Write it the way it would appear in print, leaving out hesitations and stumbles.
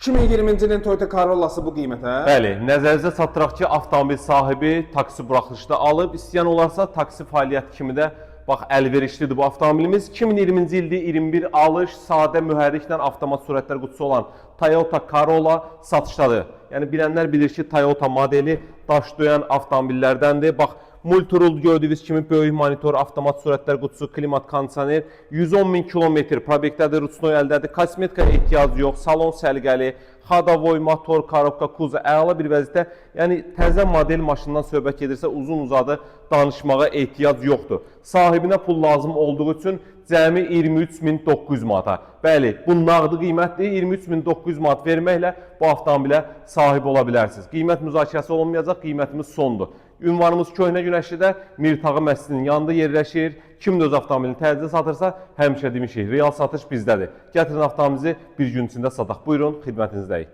2020-ci ilin Toyota Corolla'sı bu qiymətə? Bəli, nəzərinizə çatdıraq ki, avtomobil sahibi taksi buraxılışda alıb, istəyən olarsa taksi fəaliyyəti kimi də bax əlverişlidir bu avtomobilimiz. 2020-ci ildə 21 alış, sadə mühərriklə avtomat sürətlər qutusu olan Toyota Corolla satışdadır. Yəni bilənlər bilir ki, Toyota modeli daş döyən avtomobillərdəndir. Bax, multirul gördüyünüz kimi böyük monitor, avtomat sürətlər qutusu, klimat, kondisioner, 110.000 kilometr probyektədir, ruçnoy əldədir, kosmetikaya ehtiyac yox, salon səliqəli, xadavoy, motor, korobka, kuza, əla bir vəziyyətdə. Yəni təzə model maşından söhbət gedirsə uzun-uzadı danışmağa ehtiyac yoxdur. Sahibinə pul lazım olduğu üçün cəmi 23.900 manata. Bəli, bu nağdı qiymətdir. 23.900 manat verməklə bu avtomobilə sahib ola bilərsiniz. Qiymət müzakirəsi olunmayacaq, qiymətimiz sondur. Ünvanımız Köhnə Günəşlidə Mirtağı məscidinin yanında yerləşir. Kim də öz avtomobilini təcili satırsa, həmişə demişik, real satış bizdədir. Gətirin avtomobilinizi bir gün içində sataq. Buyurun, xidmətinizdəyik.